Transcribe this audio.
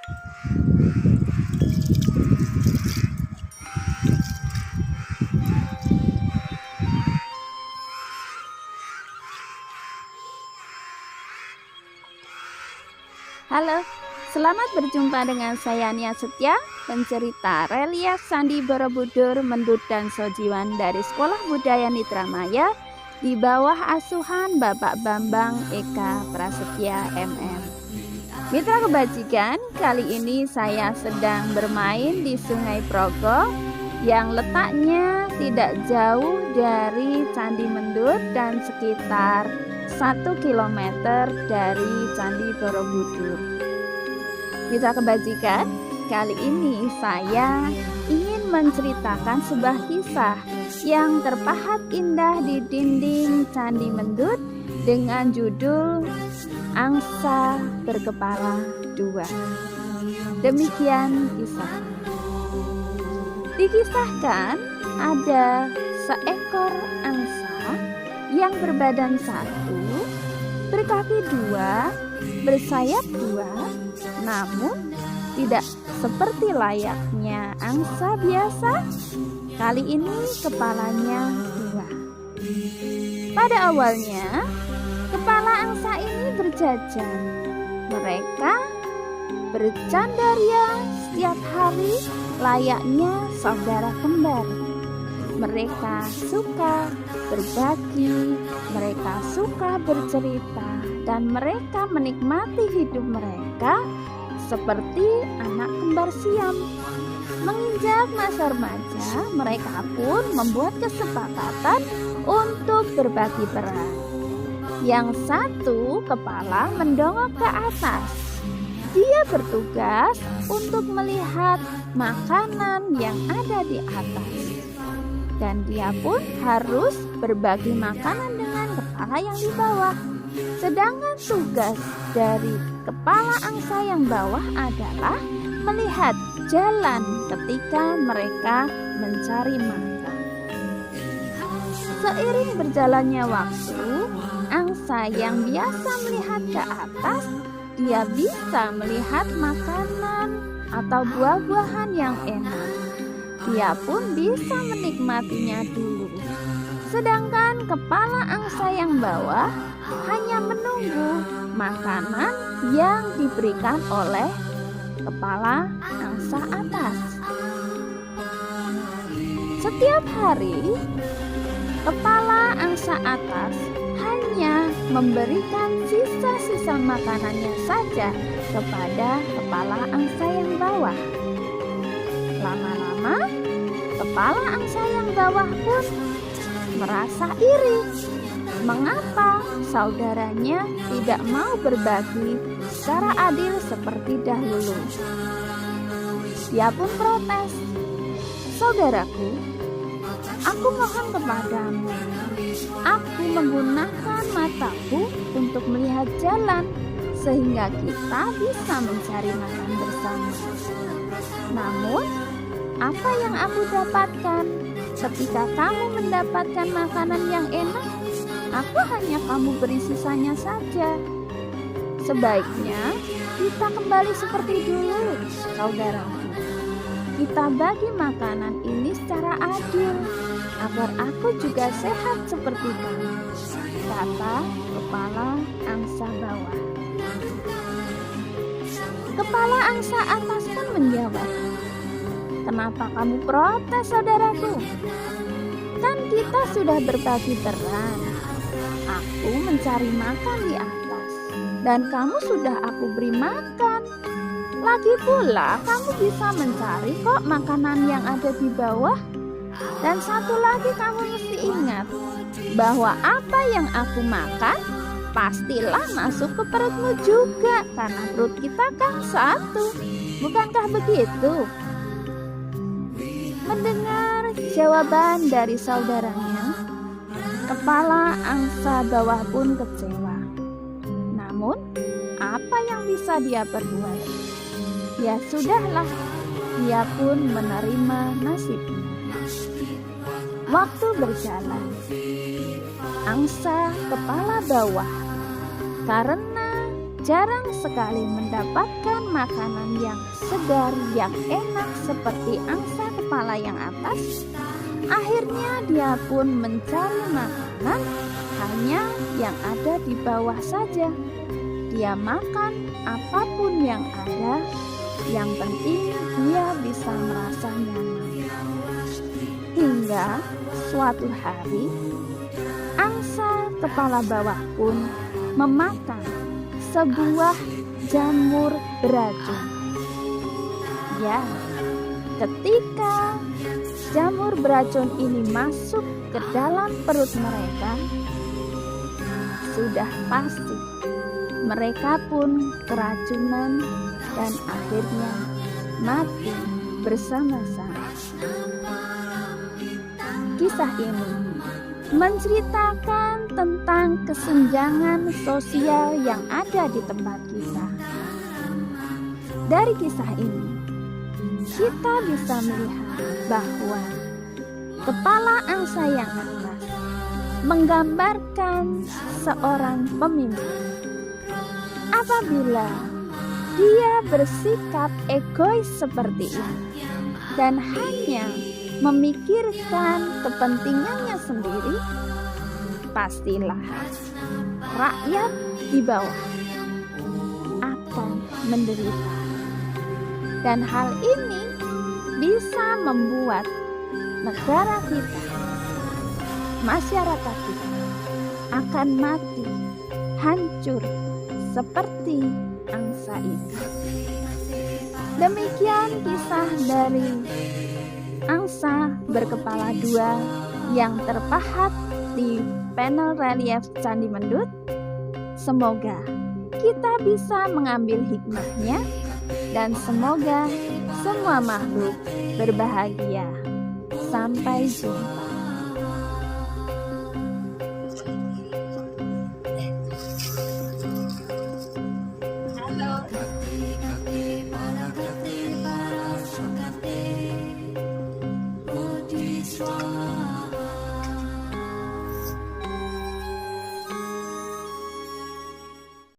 Halo, selamat berjumpa dengan saya Nia Setia, pencerita relief Candi Borobudur, Mendut dan Sojiwan dari Sekolah Budaya Nitramaya di bawah asuhan Bapak Bambang Eka Prasetya MM. Mitra kebajikan, kali ini saya sedang bermain di Sungai Progo yang letaknya tidak jauh dari Candi Mendut dan sekitar 1 kilometer dari Candi Borobudur. Mitra kebajikan, kali ini saya ingin menceritakan sebuah kisah yang terpahat indah di dinding Candi Mendut dengan judul Angsa Berkepala Dua. Demikian kisah. Dikisahkan ada seekor angsa yang berbadan satu, berkaki dua, bersayap dua, namun tidak seperti layaknya angsa biasa. Kali ini kepalanya dua. Pada awalnya, kepala angsa ini berjajar. Mereka bercandaria setiap hari layaknya saudara kembar. Mereka suka berbagi, mereka suka bercerita, dan mereka menikmati hidup mereka seperti anak kembar siam. Menginjak masa remaja, mereka pun membuat kesepakatan untuk berbagi peran. Yang satu kepala mendongak ke atas. Dia bertugas untuk melihat makanan yang ada di atas. Dan dia pun harus berbagi makanan dengan kepala yang di bawah. Sedangkan tugas dari kepala angsa yang bawah adalah melihat jalan ketika mereka mencari makan. Seiring berjalannya waktu, angsa yang biasa melihat ke atas, dia bisa melihat makanan atau buah-buahan yang enak. Dia pun bisa menikmatinya dulu. Sedangkan kepala angsa yang bawah hanya menunggu makanan yang diberikan oleh kepala angsa atas. Setiap hari, kepala angsa atas hanya memberikan sisa-sisa makanannya saja kepada kepala angsa yang bawah. Lama-lama, kepala angsa yang bawah pun merasa iri. Mengapa saudaranya tidak mau berbagi secara adil seperti dahulu? Dia pun protes. Saudaraku, aku mohon kepadamu. Aku menggunakan mataku untuk melihat jalan sehingga kita bisa mencari makan bersama. Namun, apa yang aku dapatkan ketika kamu mendapatkan makanan yang enak? Aku hanya kamu beri sisanya saja. Sebaiknya kita kembali seperti dulu, saudaraku. Kita bagi makanan ini secara adil, agar aku juga sehat seperti kamu, kata kepala angsa bawah. Kepala angsa atas pun menjawab, kenapa kamu protes, saudaraku? Kan kita sudah berbagi peran. Aku mencari makan di atas, dan kamu sudah aku beri makan. Lagi pula kamu bisa mencari kok makanan yang ada di bawah. Dan satu lagi kamu mesti ingat, bahwa apa yang aku makan pastilah masuk ke perutmu juga, karena perut kita kan satu. Bukankah begitu? Mendengar jawaban dari saudaranya, kepala angsa bawah pun kecewa. Namun, apa yang bisa dia perbuat? Ya sudahlah, dia pun menerima nasibnya. Waktu berjalan, angsa kepala bawah karena jarang sekali mendapatkan makanan yang segar, yang enak seperti angsa kepala yang atas. Akhirnya dia pun mencari makanan hanya yang ada di bawah saja. Dia makan apapun yang ada, yang penting dia bisa merasa nyaman. Hingga suatu hari, angsa kepala bawah pun memakan sebuah jamur beracun. Ya, ketika jamur beracun ini masuk ke dalam perut mereka, sudah pasti mereka pun keracunan dan akhirnya mati bersama-sama. Kisah ini menceritakan tentang kesenjangan sosial yang ada di tempat kita. Dari kisah ini, kita bisa melihat bahwa kepala angsa yang atas menggambarkan seorang pemimpin. Apabila dia bersikap egois seperti ini dan hanya memikirkan kepentingannya sendiri, pastilah rakyat di bawah akan menderita. Dan hal ini bisa membuat negara kita, masyarakat kita akan mati, hancur seperti angsa ini. Demikian kisah dari angsa berkepala dua yang terpahat di panel relief Candi Mendut. Semoga kita bisa mengambil hikmahnya dan semoga semua makhluk berbahagia. Sampai jumpa.